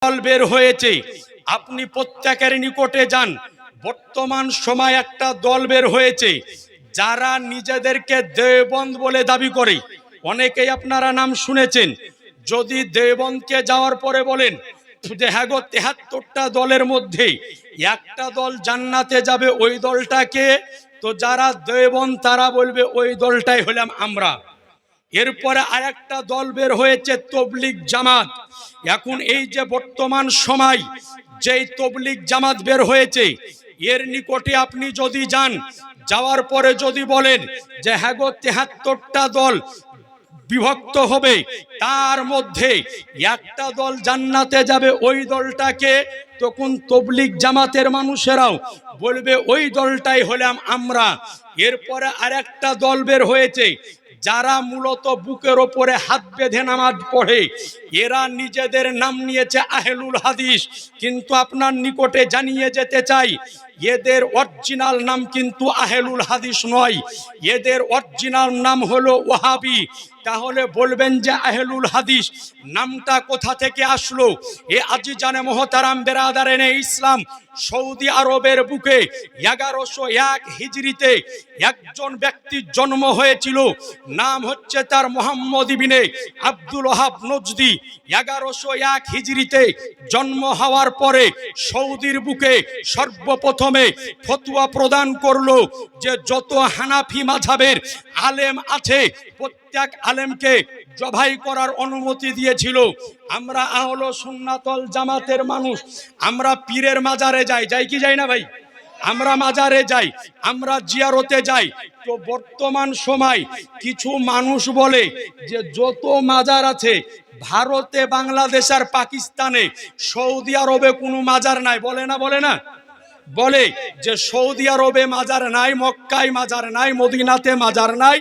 দল বের হয়েছে, আপনি প্রত্যেকের নিকটে যান। বর্তমান সময় একটা দল বের হয়েছে যারা নিজেদেরকে দেওবন্দ বলে দাবি করে। অনেকেই আপনারা নাম শুনেছেন। যদি দেওবন্দকে যাওয়ার পরে বলেন যে হ্যাঁ গো ৭৩টা দলের মধ্যে একটা দল জান্নাতে যাবে, ওই দলটাকে, তো যারা দেওবন্দ তারা বলবে ওই দলটাই হলাম আমরা। এরপরে আরেকটা দল বের হয়েছে তবলিগ জামাত। এখন এই যে বর্তমান সময় যেই তবলিগ জামাত বের হয়েছে, এর নিকটে আপনি যদি যান, যাওয়ার পরে যদি বলেন যে হ্যাঁ গো ৭৩টা দল বিভক্ত হবে, তার মধ্যে একটা দল জান্নাতে যাবে, ওই দলটাকে, তখন তবলিগ জামাতের মানুষেরাও বলবে ওই দলটাই হলাম আমরা। এরপরে আরেকটা দল বের হয়েছে যারা মূলত বুকের ওপরে হাত বেঁধে নামাজ পড়ে, এরা নিজেদের নাম নিয়েছে আহলুল হাদিস। কিন্তু আপনার নিকটে জানিয়ে যেতে চাই, এদের অরিজিনাল নাম কিন্তু আহলুল হাদিস নয়, এদের অরিজিনাল নাম হলো ওয়াহাবি। তাহলে বলবেন যে আহলুল হাদিস নামটা কোথা থেকে আসলো? এ আজিজানে মোহতারাম বেরাদারেনে ইসলাম, সৌদি আরবের বুকে 1101 হিজরিতে একজন ব্যক্তির জন্ম হয়েছিল, নাম হচ্ছে তার মোহাম্মদ ইবনে আব্দুল ওয়াহাব নজদি। 1101 হিজরিতে জন্ম হওয়ার পরে সৌদির বুকে সর্বপ্রথমে ফতোয়া প্রদান করলো যে যত হানাফি মাযহাবের আলেম আছে প্রত্যেক আলেমকে জবাই করার অনুমতি দিয়েছিল। আমরা আহলে সুন্নাত ওয়াল জামাতের মানুষ, আমরা পীরের মাজারে যাই, যাই কি যাই না ভাই? আমরা মাজারে যাই, আমরা জিয়ারতে যাই। তো বর্তমান সময় কিছু মানুষ বলে যে যত মাজার আছে ভারতে, বাংলাদেশ আর পাকিস্তানে, সৌদি আরবে কোনো মাজার নাই। বলে না? বলে না? বলে যে সৌদি আরবে মাজার নাই, মক্কায় মাজার নাই, মদিনাতে মাজার নাই,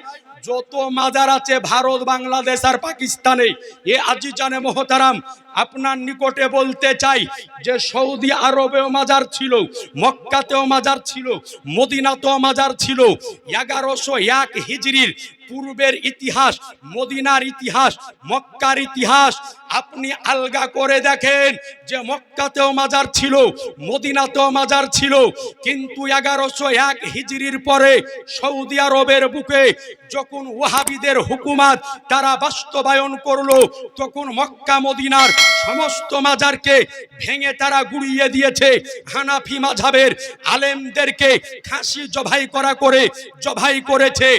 যত মাজার আছে ভারত, বাংলাদেশ আর পাকিস্তানে। এ আজিজানে মোহতারাম, আপনার নিকটে বলতে চাই যে সৌদি আরবেও মাজার ছিল, মক্কাতেও মাজার ছিল, মদিনাতেও মাজার ছিল। 1101 হিজরির পূর্বের ইতিহাস, মদিনার ইতিহাস, মক্কার ইতিহাস আপনি আলগা করে দেখেন যে মক্কাতেও মাজার ছিল, মদিনাতেও মাজার ছিল। কিন্তু 1101 হিজরির পরে সৌদি আরবের বুকে যখন ওয়াহাবিদের হুকুমত তারা বাস্তবায়ন করলো, তখন মক্কা মদিনার সমস্ত মাজারকে ভেঙে তারা গুড়িয়ে দিয়েছে। হানাফি মাযহাবের আলেমদেরকে খাসি জবাই করেছে।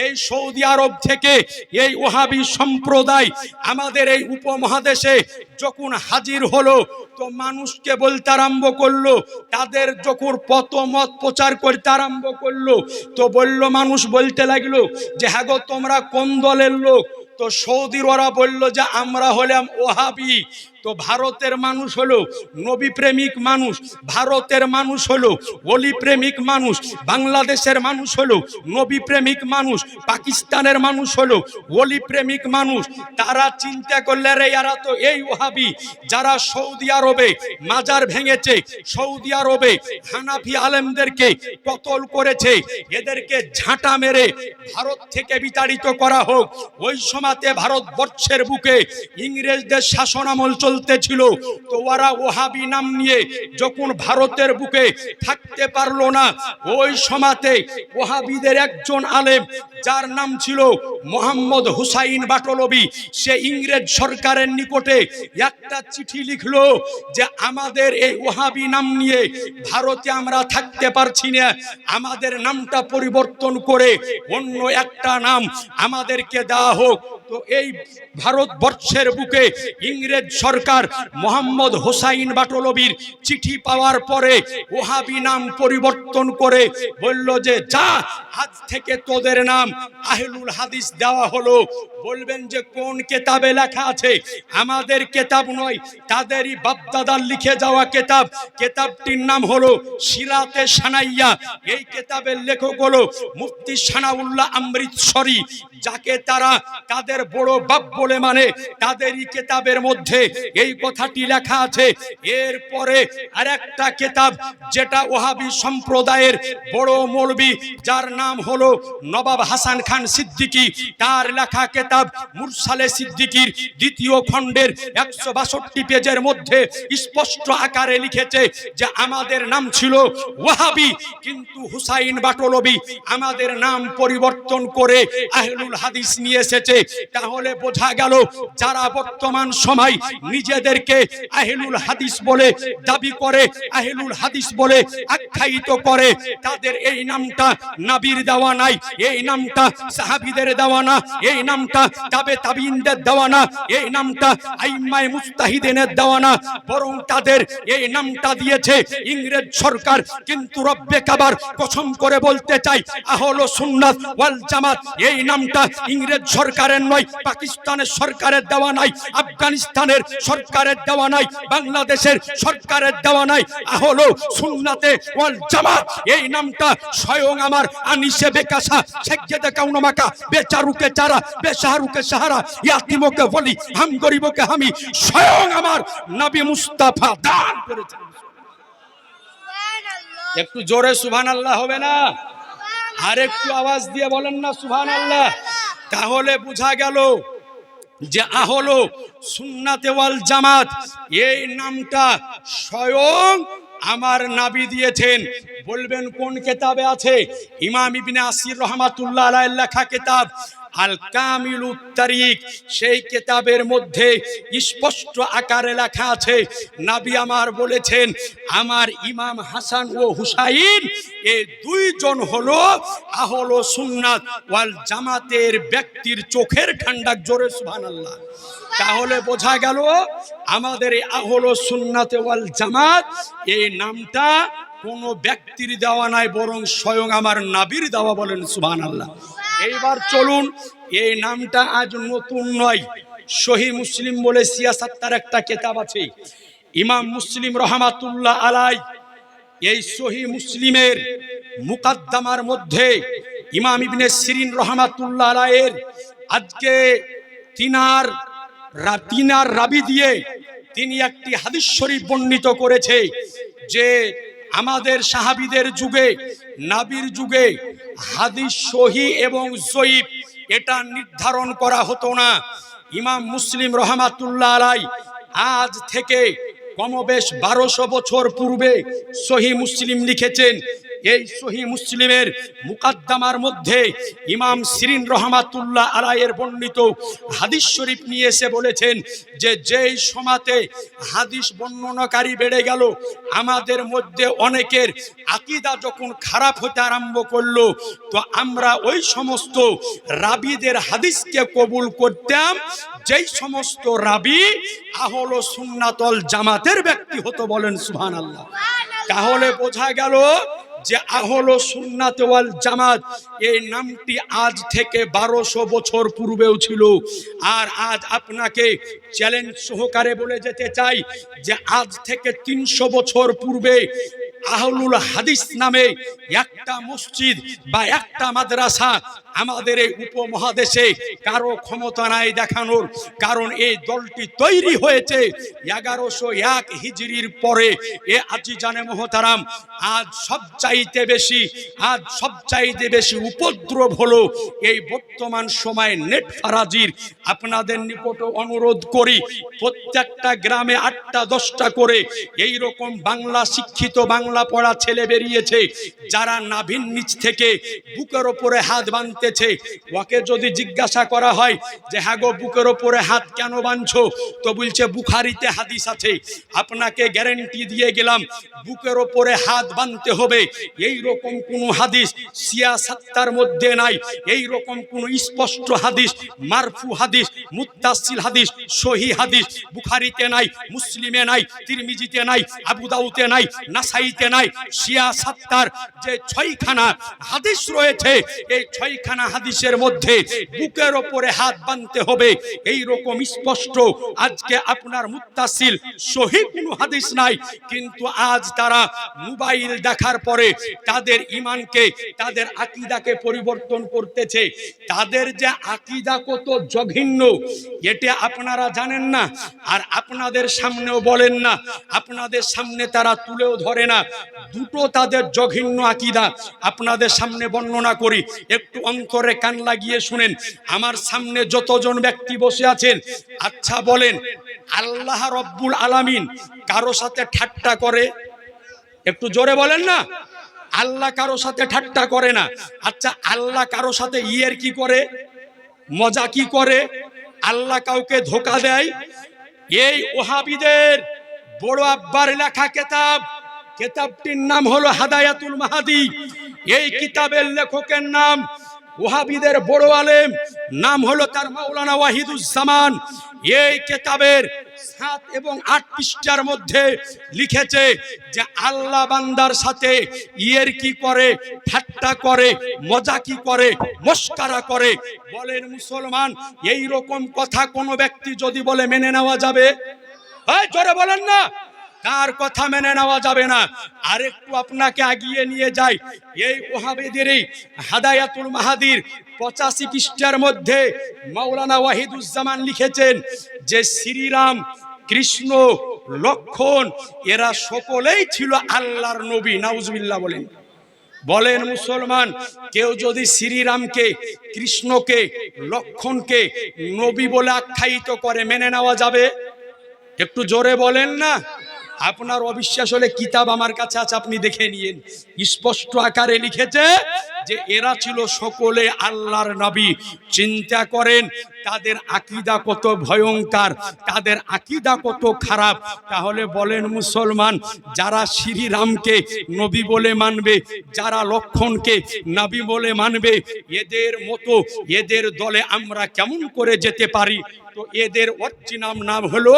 এই সৌদি আরব থেকে এই ওয়াহাবি সম্প্রদায় আমাদের এই উপমহাদেশে যখন হাজির হলো, তো মানুষকে বলতে আরম্ভ করলো, তাদের যখন মত প্রচার করতে আরম্ভ করলো, তো বললো, মানুষ বলতে লাগলো যে হ্যাঁ গো তোমরা কোন দলের লোক? তো সৌদির ওরা বললো যে আমরা হলাম ওয়াহাবি। তো ভারতের মানুষ হলো নবী প্রেমিক মানুষ, ভারতের মানুষ হলো ওলি প্রেমিক মানুষ, বাংলাদেশের মানুষ হলো নবী প্রেমিক মানুষ, পাকিস্তানের মানুষ হলো ওলি প্রেমিক মানুষ। তারা চিন্তা করলে রে এরা তো এই ওয়াহাবি যারা সৌদি আরবে মাজার ভেঙেছে, সৌদি আরবে হানাফি আলেমদেরকে কতল করেছে, এদেরকে ঝাঁটা মেরে ভারত থেকে বিতাড়িত করা হোক। ওই সময়তে ভারতবর্ষের বুকে ইংরেজদের শাসন আমল চলতেছিল। তো ওরা ওয়াহাবি নাম নিয়ে যখন ভারতের বুকে থাকতে পারলো না, ওই সময়তে ওয়াহাবিদের একজন আলেম যার নাম ছিল মোহাম্মদ হুসাইন বাটলবি, সে ইংরেজ সরকারের নিকটে একটা চিঠি লিখলো যে আমাদের এই ওয়াহাবি নাম নিয়ে ভারতে আমরা থাকতে পারছি না, আমাদের নামটা পরিবর্তন করে অন্য একটা নাম আমাদেরকে দেওয়া হোক। তো এই ভারতবর্ষের বুকে ইংরেজ সরকার মোহাম্মদ হুসাইন বাটলবির চিঠি পাওয়ার পরে ওয়াহাবি নাম পরিবর্তন করে বলল যে যা, আজ থেকে তোদের নাম আহলুল হাদিস দেওয়া হলো। বলবেন যে কোন কিতাবে লেখা আছে? আমাদের কিতাব নয়, তাদেরই বাপদাদার লিখে যাওয়া কিতাব। কিতাবটির নাম হলো সিরাতে সানাইয়া। এই কিতাবের লেখক হলো মুফতি সানাউল্লাহ অমৃতসরী, যাকে তারা তাদের বড় বাপ বলে মানে তাদেরই কিতাবের মধ্যে এই কথাটি লেখা আছে। এরপরে আরেকটা কিতাব যেটা ওহাবি সম্প্রদায়ের বড় মৌলবি যার নাম হলো নবাব হাসান খান সিদ্দিকী, তার লেখা কিতাব মুরসালে সিদ্দিকীর দ্বিতীয় খণ্ডের 162 পেজের মধ্যে স্পষ্ট আকারে লিখেছে যে আমাদের নাম ছিল ওয়াহাবি, কিন্তু হুসাইন বাটলবি আমাদের নাম পরিবর্তন করে আহলুল হাদিস নিয়ে এসেছে। তাহলে বোঝা গেল যারা বর্তমান সময় নিজেদেরকে আহলুল হাদিস বলে দাবি করে, আহলুল হাদিস বলে আখ্যায়িত করে, তাদের এই নামটা নবীর দেওয়া নাই, এই নামটা সাহাবীদের দেওয়া না, এই নামটা তাবে তাবিইনদের দেওয়া না, এই নামটা আইম্মায়ে মুজতাহিদিনের দেওয়া না, বরং তাদের এই নামটা দিয়েছে ইংরেজ সরকার। কিন্তু রব্বে কাবার কসম করে বলতে চাই, আহলে সুন্নাত ওয়াল জামাত এই নামটা ইংরেজ সরকারের নয়, পাকিস্তানের সরকারের দেওয়া নাই, আফগানিস্তানের সরকারের দেওয়া নাই, বাংলাদেশের সরকারের দেওয়া নাই। আহলে সুন্নাতে ওয়াল জামাত এই নামটা স্বয়ং আমার আনিসে বেকাসা সেজ্জেদে কাউনমাকা বেচারুকে চারা বেশাহরুকে সাহারা ইয়াতিমকে বলি হাম গরিবকে হামি স্বয়ং আমার নবী মুস্তাফা দান করেছেন। একটু জোরে সুবহানাল্লাহ হবে না? আর একটু আওয়াজ দিয়ে বলেন না সুবহানাল্লাহ। তাহলে বোঝা গেল যে আহলে সুন্নাতে ওয়াল জামাত এই নামটা স্বয়ং আমার নবী দিয়েছেন। বলবেন কোন কিতাবে আছে? ইমাম ইবনে আসির রাহমাতুল্লাহ আলাইহির লেখা কিতাব আল কামিলুত তারিক, সেই কিতাবের মধ্যে স্পষ্ট আকারে লেখা আছে নবী আমার বলেছেন আমার ইমাম হাসান ও হুসাইন এই দুইজন হলো আহলে সুন্নাত ওয়াল জামাতের ব্যক্তির চোখের ঠান্ডা। জোরে সুবহানাল্লাহ। তাহলে বোঝা গেল আমাদের এই আহলে সুন্নাতে ওয়াল জামাত এই নামটা কোন ব্যক্তির দেওয়া নাই, বরং স্বয়ং আমার নবীর দেওয়া। বলেন সুবহানাল্লাহ। এইবার চলুন, এই নামটা আজ নতুন নয়। সহিহ মুসলিম বলে সিয়াসাত্তার একটা কিতাব আছে, ইমাম মুসলিম রাহমাতুল্লাহ আলাই এই সহিহ মুসলিমের মুকাদ্দামার মধ্যে ইমাম ইবনে সিরিন রাহমাতুল্লাহ আলাইয়ের আজকে তিনার রাবি দিয়ে তিনি একটি হাদিস শরীফ বর্ণিত করেছে যে আমাদের সাহাবীদের যুগে, নবীর যুগে হাদিস সহিহ এবং জয়ীফ এটা নির্ধারণ করা হতো না। ইমাম মুসলিম রাহমাতুল্লাহ আলাই আজ থেকে কমবেশ 1200 বছর পূর্বে সহিহ মুসলিম লিখেছেন। এই সহিহ মুসলিমের মুকাদ্দামার মধ্যে ইমাম সিরিন রাহমাতুল্লাহ আলাইয়ের বর্ণিত হাদিস শরীফ নিয়ে এসে বলেছেন যে যেই সময়তে হাদিস বর্ণনাকারী বেড়ে গেল, আমাদের মধ্যে অনেকের আকীদা যখন খারাপ হতে আরম্ভ করলো, তো আমরা ওই সমস্ত রাবীদের হাদিসকে কবুল করতাম যেই সমস্ত রাবী আহলে সুন্নাত ওয়াল জামাতের ব্যক্তি হতো। বলেন সুবহানাল্লাহ। তাহলে বোঝা গেল যে আহলে সুন্নাত ওয়াল জামাত এই নামটি আজ থেকে 1200 বছর পূর্বেও ছিল। আর আজ আপনাকে চ্যালেঞ্জ সহকারে বলে যেতে চাই যে আজ থেকে 300 বছর পূর্বে আহলুল হাদিস নামে একটা মসজিদ বা একটা মাদ্রাসা আমাদের এই উপমহাদেশে কারো ক্ষমতা নাই দেখানোর। কারণ এই দলটি তৈরি হয়েছে 1101 হিজরির পরে। এ আজিজানে মোহতারাম, আজ সবচাইতে বেশি উপদ্রব হলো এই বর্তমান সময়ে নেট ফারাজির। আপনাদের নিকট অনুরোধ করি, প্রত্যেকটা গ্রামে 8টা 10টা করে এই রকম বাংলা শিক্ষিত বাংলা পড়া ছেলে বেরিয়েছে, যারা নাভির নিচ থেকে বুকের ওপরে হাত বাঁধতেছে। ওকে যদি জিজ্ঞাসা করা হয় যে হ্যাঁ গো বুকের ওপরে হাত কেন বাঁধছো, তো বলছে বুখারীতে হাদিস আছে। আপনাকে গ্যারান্টি দিয়ে গেলাম বুকের ওপরে হাত বাঁধতে হবে এই রকম কোনো হাদিস সিয়াসাত্তার মধ্যে নাই। এই রকম কোনো স্পষ্ট হাদিস, মারফু হাদিস, মুত্তাসিল হাদিস, সহিহ হাদিস বুখারীতে নাই, মুসলিমে নাই, তিরমিজিতে নাই, আবু দাউদে নাই, নাসাইতে আজকে নাই, শিয়া সাত্তার যে 6খানা হাদিস রয়েছে, এই 6খানা হাদিসের মধ্যে বুকের ওপরে হাত বাঁধতে হবে এই রকম স্পষ্ট আজকে আপনার মুত্তাসিল সহি কোনো হাদিস নাই। কিন্তু আজ তারা মোবাইল দেখার পরে তাদের ঈমানকে, তাদের আকীদাকে পরিবর্তন করতেছে। তাদের যে আকীদা কত জঘন্য এটা আপনারা জানেন না, আর আপনাদের সামনেও বলেন না, আপনাদের সামনে তারা তুলেও ধরে না। দুটো তাদের জঘন্য আকীদা আপনাদের সামনে বর্ণনা করি, একটু অন্তরে কান লাগিয়ে শুনেন। আমার সামনে যতজন ব্যক্তি বসে আছেন, আচ্ছা বলেন, আল্লাহ রব্বুল আলামিন কারো সাথে ঠাট্টা করে? একটু জোরে বলেন না। আল্লাহ কারো সাথে ঠাট্টা করে না। আচ্ছা, আল্লাহ কারো সাথে ইয়ের কি করে, মজা কি করে? আল্লাহ কাউকে ধোকা দেয়? এই ওহাবিদের বড় আব্বার লেখা কিতাব, কিতাবটির নাম হলো হাদায়াতুল মাহাদি। এই কিতাবের লেখকের নাম ওহাবিদের বড় আলেম, নাম হলো তার মাওলানা ওয়াহিদুজ্জামান। এই কিতাবের 7 এবং 8 পৃষ্ঠার মধ্যে লিখেছে যে আল্লাহ বান্দার সাথে ইয়ের কি করে, ঠাট্টা করে, মজা কি করে, মস্কারা করে। বলেন মুসলমান, এই রকম কথা কোন ব্যক্তি যদি বলে মেনে নেওয়া যাবে? হয় জোরে বলেন না, কার কথা মেনে নেওয়া যাবে না? আর একটু আপনাকে আগিয়ে নিয়ে যাই। এই ওহাবিদের হাদায়াতুল মাহাদির 85 পৃষ্ঠার মধ্যে মাওলানা ওয়াহিদুজ্জামান লিখেছেন যে শ্রীরাম, কৃষ্ণ, লক্ষণ এরা সকলেই ছিল আল্লাহর নবী। নাউজুবিল্লাহ বলেন। বলেন মুসলমান, কেউ যদি শ্রীরামকে, কৃষ্ণকে, লক্ষণকে নবী বলে আখ্যায়িত করে মেনে নেওয়া যাবে? একটু জোরে বলেন না। আপনার অবিশ্বাস হলে কিতাব আমার কাছে আছে, আপনি দেখে নিন। স্পষ্ট আকারে লিখেছে যে এরা ছিল সকলে আল্লাহর নবী। চিন্তা করেন তাদের আকীদা কত ভয়ঙ্কর, তাদের আকীদা কত খারাপ। তাহলে বলেন মুসলমান, যারা শ্রীরামকে নবী বলে মানবে, যারা লক্ষণকে নবী বলে মানবে, এদের মতো, এদের দলে আমরা কেমন করে যেতে পারি? তো এদের অরিজিনাল নাম হলো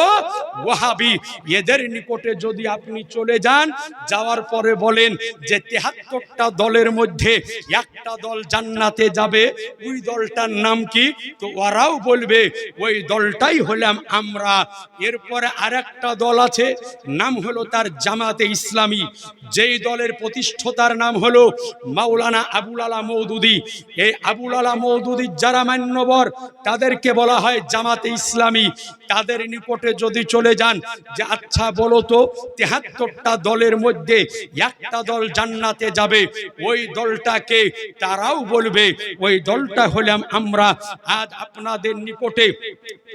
ওয়াহাবি। এদের নিকটে যদি আপনি চলে যান, যাওয়ার পরে বলেন যে 73টা দলের মধ্যে একটা দল জান্নাতে যাবে, ওই দলটার নাম কি? তো ওরাও বলবে ওই দলটাই হলাম আমরা। এরপরে আরেকটা দল আছে, নাম হলো তার জামাতে ইসলামী। যেই দলের প্রতিষ্ঠাতার নাম হলো মাওলানা আবুল আলা মওদুদি। এই আবুল আলা মওদুদির যারা মান্যবর, তাদেরকে বলা হয় জামাতে ইসলামী। তাদের নিকটে যদি চলে যান যে আচ্ছা বলো তো 73টা দলের মধ্যে একটা দল জান্নাতে যাবে, ওই দলটাকে? তারাও বলবে ওই দলটা হলাম আমরা। আজ আপনাদের নিকটে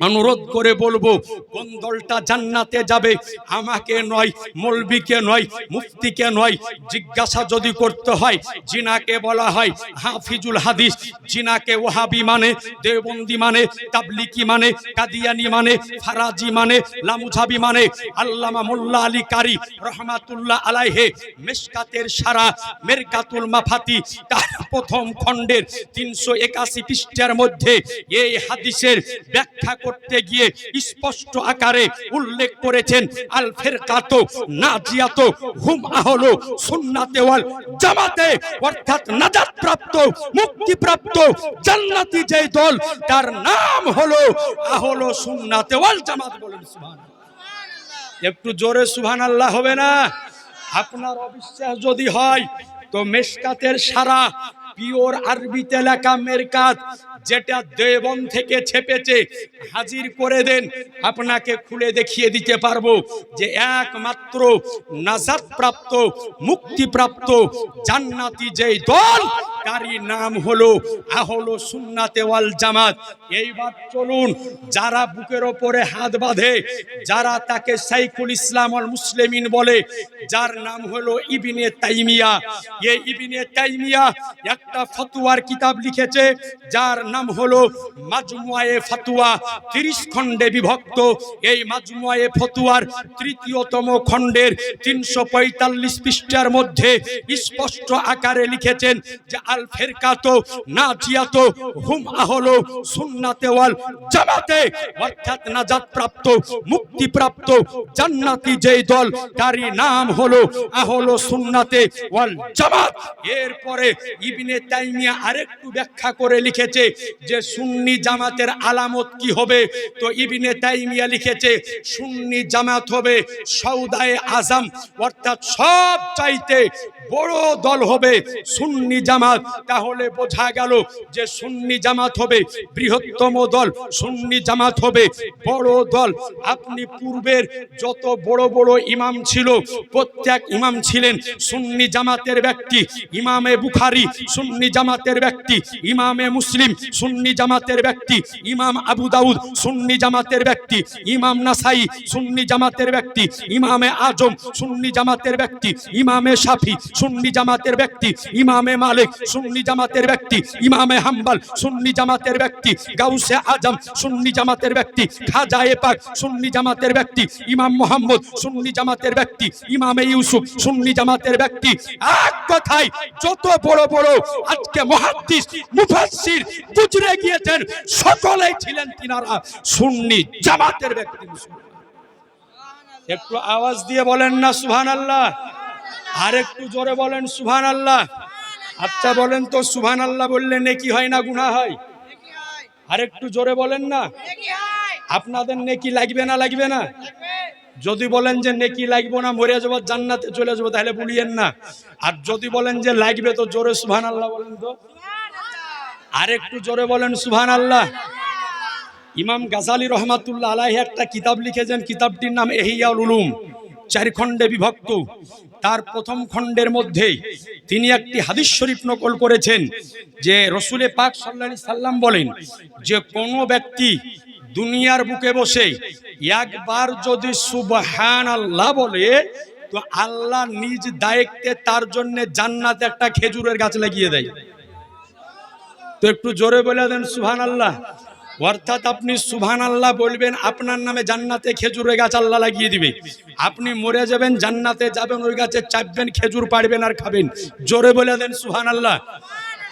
অনুরোধ করে বলবো, কোন দলটা জান্নাতে যাবে আমাকে নয়, মৌলবীকে নয়, মুফতিকে নয়, জিজ্ঞাসা যদি করতে হয়, জিনাকে বলা হয় হাফিজুল হাদিস, জিনাকে ওয়াহাবি মানে, দেওবন্দি মানে, তাবলিকি মানে, কাদিয়ানি মানে, ফারাজি মানে, লামুঝাবি মানে। আল্লামা মোল্লা আলী কারি রহমাতুল্লাহ আলাইহে মিশকাতের সারা মেরকাতুল মাফাতি তার প্রথম খণ্ডের 381 পৃষ্ঠার মধ্যে এই হাদিসের ব্যাখ্যা করতে গিয়ে স্পষ্ট আকারে উল্লেখ করেছেন, আল ফিরকাতু নাজিয়াতু হুম আহলু সুন্নাতে ওয়াল জামাতে, অর্থাৎ নাজাত প্রাপ্ত, মুক্তি প্রাপ্ত, জান্নাতি যে দল তার নাম হলো আহলু সুন্নাতে ওয়াল জামাত। বলেন সুবহানাল্লাহ। একটু জোরে সুবহানাল্লাহ হবে না? আপনার অবিশ্বাস যদি হয় তো মেশকাতের সারা পিওর আরবিতে লেখা মেরকাত, যেটা দেওবন্দ থেকে ছেপেছে, হাজির করে দেন, আপনাকে খুলে দেখিয়ে দিতে পারবো যে একমাত্র নাজাত প্রাপ্ত, মুক্তি প্রাপ্ত জান্নাতি যেই দল তারই নাম হলো আহলু সুন্নাতে ওয়াল জামাত। এইবার চলুন, যারা বুকের ওপরে হাত বাঁধে, যারা তাকে শাইখুল ইসলাম ওয়াল মুসলিমিন বলে, যার নাম হলো ইবনে তাইমিয়া। এই ইবনে তাইমিয়া একটা ফতোয়ার কিতাব লিখেছে, যার নাম হলো মাজমুয়ে ফতোয়া, 30 খণ্ডে বিভক্ত। এই মাজমুয়ে ফতোয়ার 3য়তম খণ্ডের 345 পৃষ্ঠার মধ্যে স্পষ্ট আকারে লিখেছেন যে আল ফিরকাতু নাজিয়াতু হুম আহলু সুন্নাতে ওয়াল জামাতে, অর্থাৎ নাজাত প্রাপ্ত মুক্তি প্রাপ্ত জান্নাতি যেই দল তারই নাম হলো আহলু সুন্নাতে ওয়াল জামাত। এরপরে ইবনে তাইমিয়া আরেকটু ব্যাখ্যা করে লিখেছে যে সুন্নি জামাতের আলামত কি হবে। তো ইবনে তাইমিয়া লিখেছে সুন্নি জামাত হবে সৌদায়ে আজম, অর্থাৎ সব চাইতে বড় দল হবে সুন্নি জামাত। তাহলে বোঝা গেল যে সুন্নি জামাত হবে বৃহত্তম দল, সুন্নি জামাত হবে বড় দল। আপনি পূর্বের যত বড় বড় ইমাম ছিল প্রত্যেক ইমাম ছিলেন সুন্নি জামাতের ব্যক্তি। ইমামে বুখারী সুন্নি জামাতের ব্যক্তি, ইমামে মুসলিম সুন্নি জামাতের ব্যক্তি, ইমাম আবু দাউদ সুন্নি জামাতের ব্যক্তি, ইমাম নাসাই সুন্নি জামাতের ব্যক্তি, ইমামে আজম সুন্নি জামাতের ব্যক্তি, ইমামে শাফি সুন্নি জামাতের ব্যক্তি, ইমামে মালিক সুন্নি জামাতের ব্যক্তি, ইমামে হাম্বল সুন্নি জামাতের ব্যক্তি, গাউসে আজম সুন্নি জামাতের ব্যক্তি, খাজায়ে পাক সুন্নি জামাতের ব্যক্তি, ইমাম মুহাম্মদ সুন্নি জামাতের ব্যক্তি, ইমামে ইউসুফ সুন্নি জামাতের ব্যক্তি। এক কথায় যত বড় বড় আজকে মুহাদ্দিস মুফাসসির গুজরে গিয়েছেন সকলেই ছিলেন তিনারা সুন্নি জামাতের ব্যক্তি। একটু আওয়াজ দিয়ে বলেন না সুবহানাল্লাহ, আর একটু জোরে বলেন সুবহানাল্লাহ। আচ্ছা বলেন তো সুবহানাল্লাহ বললে নেকি হয় না গুনাহ হয়? আর একটু জোরে বলেন না। আপনাদের নেকি লাগবে না লাগবে না? যদি বলেন যে নেকি লাগবে না মরে যাবো জান্নাতে চলে যাবো তাহলে বলিয়েন না। আর যদি বলেন যে লাগবে তো জোরে সুবহানাল্লাহ বলেন তো। আর একটু জোরে বলেন সুবহানাল্লাহ। ইমাম গাজালি রহমাতুল্লাহ আলাইহি একটা কিতাব লিখেছেন, কিতাবটির নাম ইহইয়াউল উলুম, 4 খণ্ডে বিভক্ত। তার প্রথম খণ্ডের মধ্যে তিনি একটি হাদিস শরীফ নকল করেছেন যে রসুলে পাক সাল্লাল্লাহু আলাইহি সাল্লাম বলেন যে কোন ব্যক্তি দুনিয়ার বুকে বসে একবার যদি সুবহানাল্লাহ বলে তো আল্লাহ নিজ দায়িত্বে তার জন্য জান্নাতে একটা খেজুরের গাছ লাগিয়ে দেয়। তো একটু জোরে বলে দেন সুবহানাল্লাহ। অর্থাৎ আপনি সুবহানাল্লাহ বলবেন, আপনার নামে জান্নাতে খেজুরের গাছ আল্লাহ লাগিয়ে দিবে। আপনি মরে যাবেন, জান্নাতে যাবেন, ওই গাছে চাপবেন, খেজুর পাড়বেন আর খাবেন। জোরে বলে দেন সুবহানাল্লাহ।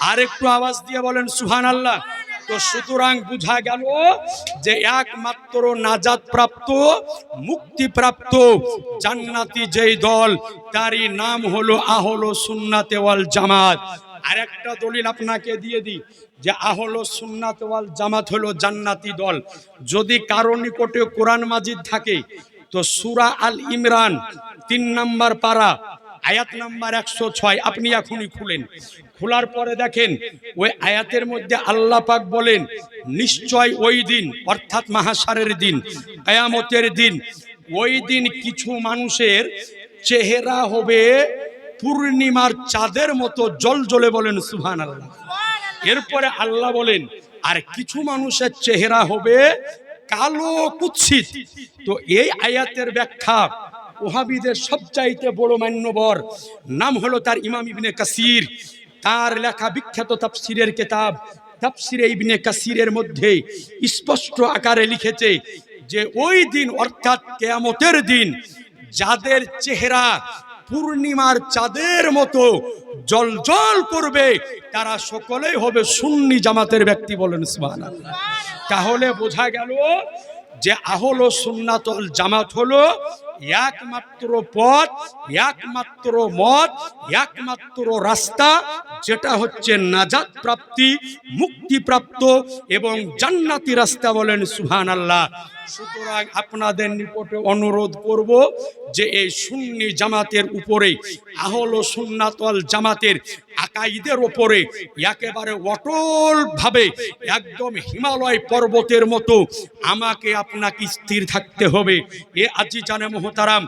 আর একটু আওয়াজ দিয়ে বলেন সুবহানাল্লাহ। তো সুতরাং বুঝা গেল যে একমাত্র নাজাত প্রাপ্ত মুক্তি প্রাপ্ত জান্নাতি যেই দল তারই নাম হলো আহলু সুন্নাতে ওয়াল জামাত। আরেকটা দলিল আপনাকে দিয়ে দিই যে আহলু সুন্নাত ওয়াল জামাত হলো জান্নাতি দল। যদি কারো নিকটে কোরআন মাজিদ থাকে তো সূরা আল ইমরান 3 নম্বর পারা আয়াত নাম্বার 106 আপনি এখনই খুলেন। খোলার পরে দেখেন ওই আয়াতের মধ্যে আল্লাহ পাক বলেন নিশ্চয় ওই দিন অর্থাৎ মাহশারের দিন, কিয়ামতের দিন, ওই দিন কিছু মানুষের চেহারা হবে পূর্ণিমার চাঁদের মতো জ্বলজ্বলে, বলেন সুবহানাল্লাহ। এরপরে আল্লাহ বলেন আর কিছু মানুষের চেহারা হবে কালো কুৎসিত। তো এই আয়াতের ব্যাখ্যা ওহাবিদের সবচাইতে বড় মান্যবর নাম হলো তার ইমাম ইবনে কাসির। তার লেখা বিখ্যাত তাফসিরের কিতাব তাফসিরে ইবনে কাসিরের মধ্যে স্পষ্ট আকারে লিখেছে যে ওই দিন অর্থাৎ কিয়ামতের দিন যাদের চেহারা পূর্ণিমার চাঁদের মতো জ্বলজ্বল করবে তারা সকলেই হবে সুন্নি জামাতের ব্যক্তি, বলেন সুবহানাল্লাহ। তাহলে বোঝা গেল যে আহলু সুন্নাত ওয়াল জামাত হলো একমাত্র পথ, একমাত্র মত, একমাত্র রাস্তা যেটা হচ্ছে নাজাত প্রাপ্তি, মুক্তি প্রাপ্ত এবং জান্নাতি রাস্তা, বলেন সুবহানাল্লাহ। সুতরাং আপনাদের নিকটে অনুরোধ করব যে এই সুন্নি জামাতের উপরে আহলু সুন্নাত ওয়াল জামাতের আকাইদের উপরে একেবারে অটল ভাবে একদম হিমালয় পর্বতের মতো আমাকে আপনাকে স্থির থাকতে হবে। এ আজিজানে মুহতারাম,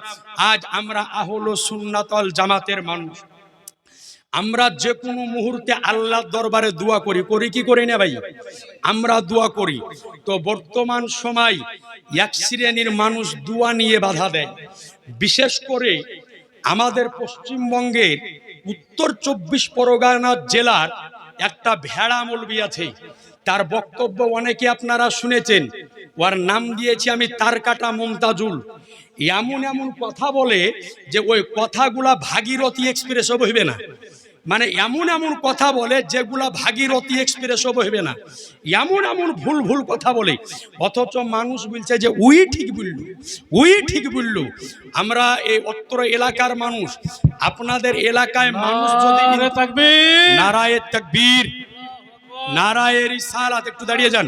আজ আমরা আহলু সুন্নাত ওয়াল জামাতের মানুষ। আমরা যে কোনো মুহূর্তে আল্লাহর দরবারে দোয়া করি, করি কি করি না ভাই? আমরা দোয়া করি। তো বর্তমান সময় এক শ্রেণীর মানুষ দোয়া নিয়ে বাধা দেয়। বিশেষ করে আমাদের পশ্চিমবঙ্গের উত্তর 24 পরগনা জেলার একটা ভেড়া মৌলবি আছে, তার বক্তব্য অনেকে আপনারা শুনেছেন। ওর নাম দিয়েছি আমি তার কাটা মমতাজুল। এমন এমন কথা বলে যে ওই কথাগুলা ভাগীরথী এক্সপ্রেসও বইবে না। মানে এমন এমন কথা বলে যেগুলা ভাগীরথী এক্সপ্রেসও বইবে না, এমন এমন ভুল ভুল কথা বলে, অথচ মানুষ বলছে যে উই ঠিক বললু, উই ঠিক বললু। আমরা এই অত্র এলাকার মানুষ, আপনাদের এলাকায় মানুষ যদি নারায়ে তাকবীর, নারায়ে রিসালাত, একটু দাঁড়িয়ে যান,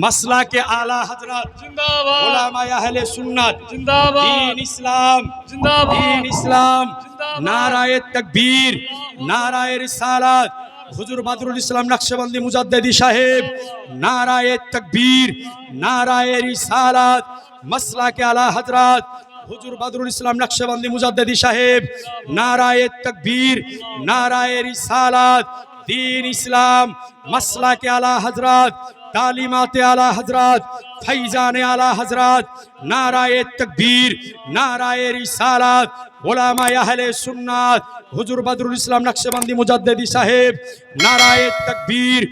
মাসলাকে আলা হযরত জিন্দাবাদ, উলামায়ে আহলে সুন্নাত জিন্দাবাদ, দ্বীন ইসলাম জিন্দাবাদ, দ্বীন ইসলাম নারায়ে তাকবীর, নারায়ে রিসালাত, হুজুর বদরুল ইসলাম নকশবন্দি মুজাদ্দিদি সাহেব নারায়ে তাকবীর, নারায়ে রিসালাত, মাসলাকে আলা হযরত হুজুর বদরুল ইসলাম নকশবন্দি মুজাদ্দিদি সাহেব নারায়ে তাকবীর, নারায়ে রিসালাত, দ্বীন ইসলাম, মাসলাকে আলা হযরত, तालीमात आला हजरत, फैजान आला हजरत, नाराए तकबीर, नाराए रिसालत, उलमाए अहले सुन्नत, हुजूर बदरुल इस्लाम नक्शबंदी मुजद्दिदी साहेब नाराए तकबीर,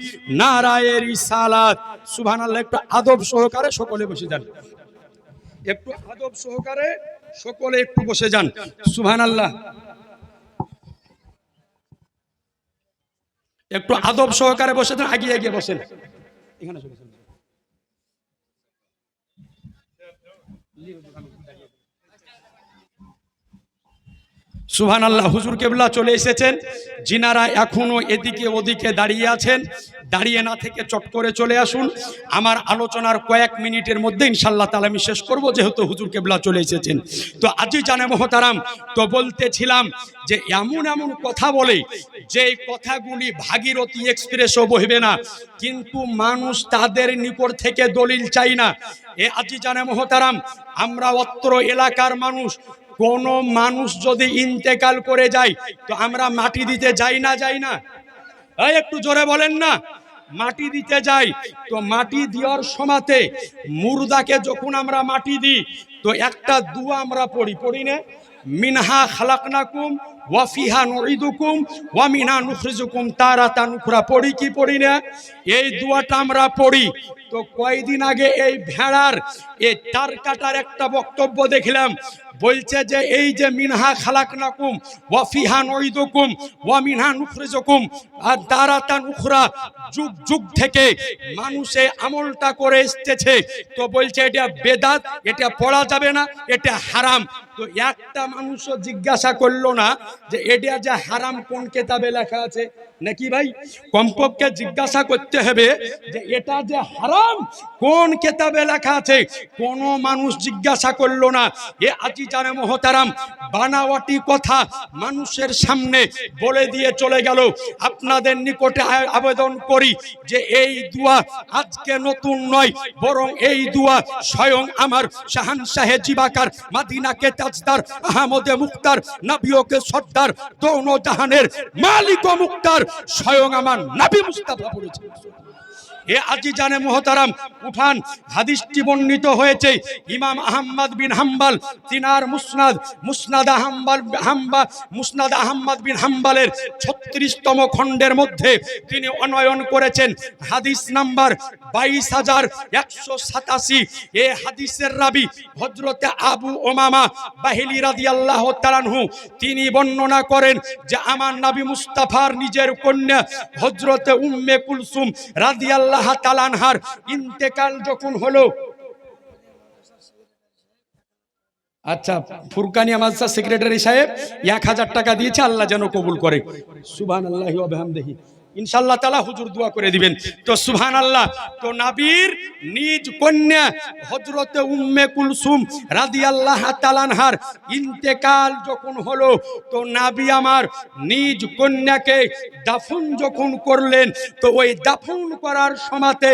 नाराए रिसालत। सुबहानाल्लाह। একটু আদব সহকারে সকলে বসে যান, একটু আদব সহকারে সকলে একটু বসে যান। সুবহানাল্লাহ। একটু আদব সহকারে বসে যান, আগিয়ে আগিয়ে বসেন। এখানে চলে আসুন। সুবহানাল্লাহ। হুজুর কেবলা চলে এসেছেন, যিনারা এখনো এদিকে ওদিকে দাঁড়িয়ে আছেন, দাঁড়িয়ে না থেকে চট করে চলে আসুন। আমার আলোচনার কয়েক মিনিটের মধ্যে ইনশাআল্লাহ তাআলা আমি শেষ করব, যেহেতু হুজুর কেবলা চলে এসেছেন। তো আজি জানে মহতারাম, তো বলতেছিলাম যে এমন এমন কথা বলে যে কথাগুলি ভাগীরথী এক্সপ্রেসও বইবে না, কিন্তু মানুষ তাদের নিকট থেকে দলিল চাই না। এ আজি জানে মহতারাম, আমরা অত্র এলাকার মানুষ, কোন মানুষ যদি ইন্তেকাল করে যায় তো আমরা মাটি দিতে যাই না, যাই না? একটু জোরে বলেন না। মাটি দিতে যাই, তো মাটি দেওয়ার সময়তে মুর্দাকে যখন আমরা মাটি দিই তো একটা দোয়া আমরা পড়ি, পড়ি না? মিনহা খালাকনাকুম ওয়া ফিহা নুঈদুকুম ওয়া মিনহা নুখরিজুকুম তারাতান উখরা, পড়ি কি পড়ি না? এই দোয়াটা আমরা পড়ি। তো কয়েকদিন আগে এই ভেড়ার এই তার কাটার একটা বক্তব্য দেখলাম, বলছে যে এই যে মিনহা খালাকনাকুম ওয়া ফিহা নুঈদুকুম ওয়া মিনহা নুখরিজুকুম আর তারাতান উখরা, যুগ যুগ থেকে মানুষ এই আমলটা করে এসেছে, তো বলছে এটা বেদাত, এটা পড়া যাবে না, এটা হারাম। তো একটা মানুষও জিজ্ঞাসা করলো না যে এটা যে হারাম কোন কিতাবে লেখা আছে নাকি? ভাই কমপক্ষে জিজ্ঞাসা করতে হবে যে এটা যে হারাম কোন কিতাবে লেখা আছে। কোন মানুষ জিজ্ঞাসা করলো না। এ আজি জানে মহতারাম, বানাওয়াটি কথা মানুষের সামনে বলে দিয়ে চলে গেল। আপনাদের নিকটে আবেদন করি যে এই দোয়া আজকে নতুন নয়, বরং এই দোয়া স্বয়ং আমার শাহানশাহে জিবাকার, মাদিনাকে তাজদার, আহমদে মুক্তার, নবীকে সর্দার, দোনো জাহানের মালিক ও মুক্তার স্বয়ং আমার নবী মুস্তাফা বলেছেন। এ আজি জানে মুহতারাম, উঠান হাদিসটি বর্ণিত হয়েছে ইমাম আহমদ বিন হাম্বল, তিনার মুসনাদ আহমদ বিন হাম্বলের 36তম খণ্ডের মধ্যে তিনি অনয়ন করেছেন হাদিস নাম্বার 22,187। এই হাদিসের রাবি হযরতে আবু উমামা বাহিলি রাদিয়াল্লাহু তাআলা আনহু, তিনি বর্ণনা করেন যে আমার নবী মুস্তাফার নিজের কন্যা হযরতে উম্মে কুলসুম রাদিয়াল্লাহু তাআলা আনহার ইন্তেকাল যখন হলো। আচ্ছা, ফুরকানি মাদ্রাসা সেক্রেটারি সাহেব 1000 টাকা দিয়েছে, আল্লাহ যেন কবুল করে। সুবহানাল্লাহি ওয়া বিহামদিহি। ইনশাআল্লাহ তাআলা হুজুর দোয়া করে দিবেন। তো সুবহানাল্লাহ। তো নবীর নিজ কন্যা হযরতে উম্মে কুলসুম রাদিয়াল্লাহু তাআলা আনহার ইন্তেকাল যখন হলো, তো নবী আমার নিজ কন্যাকে দাফন যখন করলেন, তো ওই দাফন করার সময়তে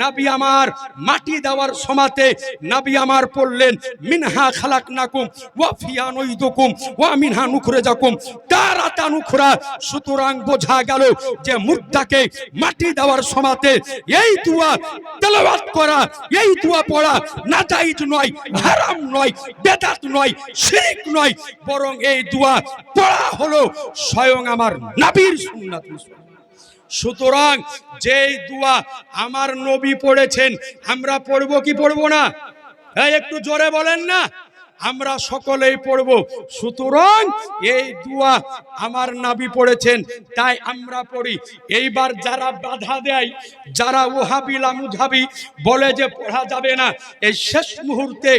নবী আমার মাটি দেওয়ার সময়তে নবী আমার পড়লেন মিনহা খালাকনাকুম ওয়া ফিহা নুঈদুকুম ওয়া মিনহা নুখরিজুকুম তারাতান উখরা। সুতরাং বোঝা গেল যে মুর্দাকে মাটি দেওয়ার সময়তে এই দোয়া তেলাওয়াত করা, এই দোয়া পড়া নাজায়েজ নয়, হারাম নয়, বেদাত নয়, শিরক নয়, বরং এই দোয়া পড়া হলো স্বয়ং আমার নবীর সুন্নাত। সুতরাং যেই দোয়া আমার নবী পড়েছেন আমরা পড়ব কি পড়ব না? একটু জোরে বলেন না। আমরা সকলেই পড়ব। সুতরাং এই দোয়া আমার নবী পড়েছেন, তাই আমরা পড়ি। এইবার যারা বাধা দেয়, যারা ওহাবি লামুধাবি বলে যে পড়া যাবে না, এই শেষ মুহূর্তে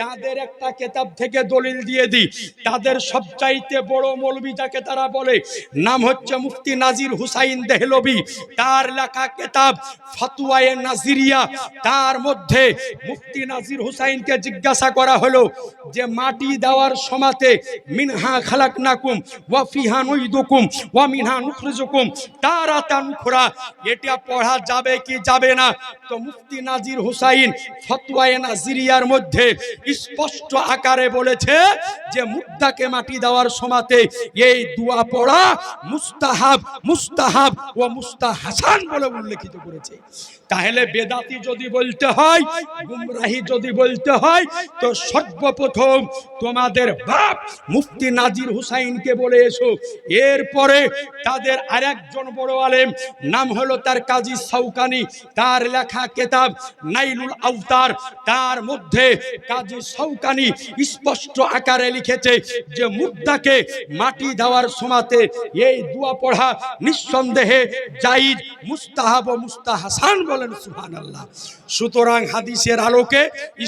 তাদের একটা কিতাব থেকে দলিল দিয়ে দিই। তাদের সবচাইতে বড় মৌলবি যাকে তারা বলে, নাম হচ্ছে মুফতি নাজির হুসাইন দেহলভি। তার লেখা কিতাব ফতোয়ায়ে নাজিরিয়া, তার মধ্যে মুফতি নাজির হুসাইনকে জিজ্ঞাসা করা হলো যে মাটি দেওয়ার সময়তে মিনহা খালাকনাকুম ওয়া ফিহা নুইদুকুম ওয়া মিনহা নুখরিজুকুম তারাতান উখরা, এটা পড়া যাবে কি যাবে না? তো মুফতি নাজির হুসাইন ফতোয়ায়ে নাজিরিয়ার মধ্যে স্পষ্ট আকারে বলেছে যে মুর্দাকে মাটি দেওয়ার সময়তে এই দোয়া পড়া মুস্তাহাব, মুস্তাহাব ও মুস্তাহাসান বলে উল্লেখিত করেছে। তাহলে বেদাতি যদি বলতে হয়, গুমরাহি যদি বলতে হয়, তো সর্বপ্রথম তোমাদের বাপ মুফতি নাজির হুসাইনকে বলে এসো। এরপরে তাদের আরেকজন বড় আলেম, নাম হলো তার কাজী শৌকানি, তার লেখা কিতাব নাইলুল আওতার, তার মধ্যে কাজী শৌকানি স্পষ্ট আকারে লিখেছে যে মুর্দাকে মাটি দেওয়ার সময়তে এই দোয়া পড়া নিঃসন্দেহে জায়েজ, মুস্তাহাব ও মুস্তাহাসান। বলেন সুবহানাল্লাহ। সুতরাং হাদিসের আলোকে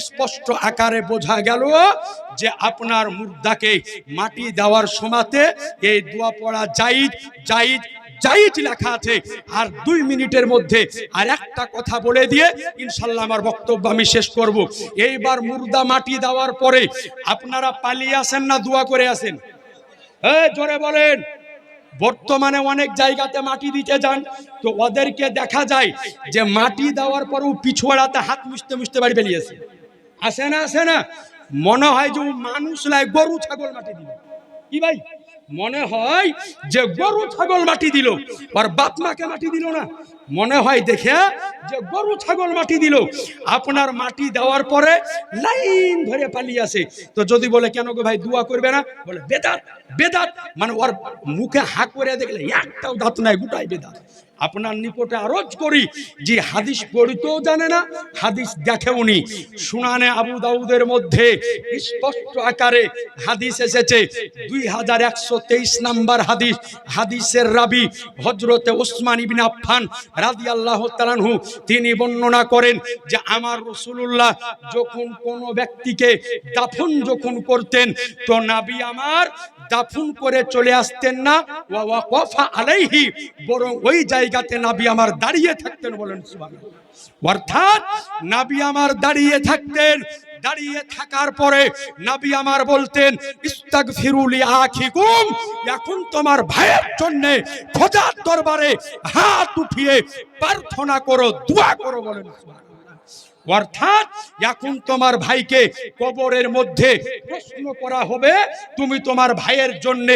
স্পষ্ট আকারে বোঝা গেল যে আপনার মুর্দাকে মাটি দেওয়ার সময়তে এই দোয়া পড়া জায়েজ, জায়েজ, জায়েজ লেখা আছে। আর 2 মিনিটের মধ্যে আর একটা কথা বলে দিয়ে ইনশাআল্লাহ আমার বক্তব্য আমি শেষ করব। এইবার মুর্দা মাটি দেওয়ার পরে আপনারা পালিয়ে আসেন না দোয়া করে আসেন? জোরে বলেন। বর্তমানে অনেক জায়গাতে মাটি দিতে যান, তো ওদেরকে দেখা যায় যে মাটি দেওয়ার পরেও পিছুয়াড়াতে হাত মুছতে মুছতে বাড়ি বেরিয়েছে। আসে না, আসে না? মনে হয় যে মানুষ লাই গরু ছাগল মাটি দিল। কি ভাই, মনে হয় যে গরু ছাগল মাটি দিল, আর বাপ মাকে মাটি দিল না। মনে হয় দেখে যে গরু ছাগল মাটি দিল। আপনার মাটি দেওয়ার পরে লাইন ধরে পালিয়ে আসে। তো যদি বলে কেন গো ভাই দোয়া করবে না, বলে বেদাত, বেদাত। মানে ওর মুখে হা করে দেখলে একটাও দাঁত নাই, গোটাই বেদাত। আপনার নিকটে আরজ করি যে হাদিস পড়িতেও জানে না, হাদিস দেখেও নি। সুনানে আবু দাউদের মধ্যে স্পষ্ট আকারে হাদিস এসেছে, 2123 নাম্বার হাদিস। হাদিসের রাবি হযরতে ওসমান ইবনে আফফান রাদিয়াল্লাহু তাআলা আনহু, তিনি বর্ণনা করেন যে আমার রাসূলুল্লাহ যখন কোন ব্যক্তিকে দাফন যখন করতেন, তো নবী আমার দাফন করে চলে আসতেন না, ওয়া ওয়াকাফা আলাইহি, বরং ওই জায়গাতে নবী আমার দাঁড়িয়ে থাকতেন। বলেন সুবহানাল্লাহ। অর্থাৎ নবী আমার দাঁড়িয়ে থাকতেন। দাঁড়িয়ে থাকার পরে নবী আমার বলতেন ইস্তাগফিরু লি আখিকুম, এখন তোমার ভাইয়ের জন্য খোদার দরবারে হাত উঠিয়ে প্রার্থনা করো, দোয়া করো। বলেন সুবহানাল্লাহ। অর্থাৎ এখন তোমার ভাইকে কবরের মধ্যে প্রশ্ন করা হবে, তুমি তোমার ভাইয়ের জন্য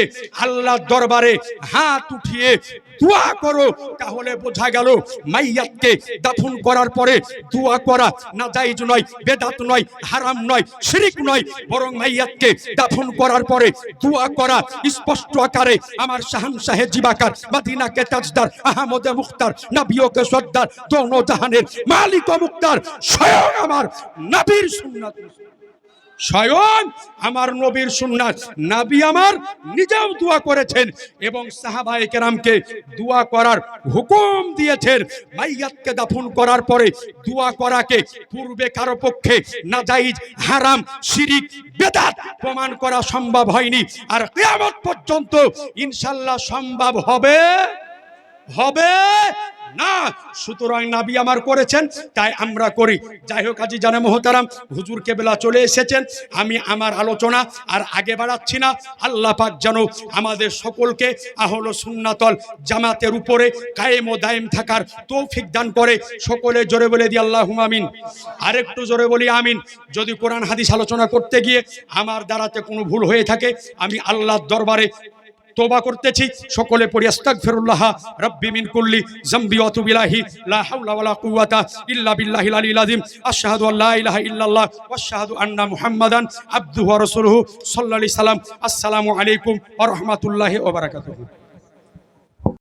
আল্লাহর দরবারে হাত উঠিয়ে দোয়া করো। তাহলে বোঝা গেল মাইয়াতকে দাফন করার পরে দোয়া করা না জায়েজ নয়, বেদাত নয়, হারাম নয়, শিরক নয়, বরং মাইয়াতকে দাফন করার পরে দোয়া করা স্পষ্ট আকারে আমার শাহনশাহে জিবাকার, মদিনাকে তাজদার, আহমদে মুখতার, নবীকে সর্দার, দোনো জাহানের মালিক ও মুখতার স্বয়ং আমার নবীর সুন্নাত, স্বয়ং আমার নবীর সুন্নাত। নবী আমার নিজেও দোয়া করেছেন এবং সাহাবায়ে কেরামকে দোয়া করার হুকুম দিয়েছেন। মাইয়াতকে দাফন করার পরে দোয়া করাকে পূর্বে কারো পক্ষে নাজায়েজ, হারাম, শিরিক, বেদাত প্রমাণ করা সম্ভব হয়নি, আর কিয়ামত পর্যন্ত ইনশাআল্লাহ সম্ভব হবে হবে না। সুতরাং নবী আমার করেছেন, তাই আমরা করি। যাই হোক, আজি জানে মোহতারাম, হুজুর কেবলা চলে এসেছেন। আমি আমার আলোচনা আর আগে বাড়াচ্ছি না। আল্লাহ পাক যেন আমাদের সকলকে আহলে সুন্নাতল জামাতের উপরে কায়েম ও দায়েম থাকার তৌফিক দান করে। সকলে জোরে বলে দি আল্লাহুম্মা আমিন। আরেকটু জোরে বলি আমিন। যদি কোরআন হাদিস আলোচনা করতে গিয়ে আমার দ্বারাতে কোনো ভুল হয়ে থাকে, আমি আল্লাহর দরবারে तौबा करतेছি। সকলে পড়ি আস্তাগফিরুল্লাহ রাব্বি মিন কুল্লি যামবি ওয়া তুবু ইলাইহি লা হাওলা ওয়ালা কুওয়াতা ইল্লা বিল্লাহিল আলিয়্যিল আযীম। আশহাদু আল্লা ইলাহা ইল্লাল্লাহ ওয়া আশহাদু আন্না মুহাম্মাদান আবদুহু ওয়া রাসূলুহু সাল্লাল্লাহু আলাইহি সাল্লাম। আসসালামু আলাইকুম ওয়া রাহমাতুল্লাহি ওয়া বারাকাতুহু।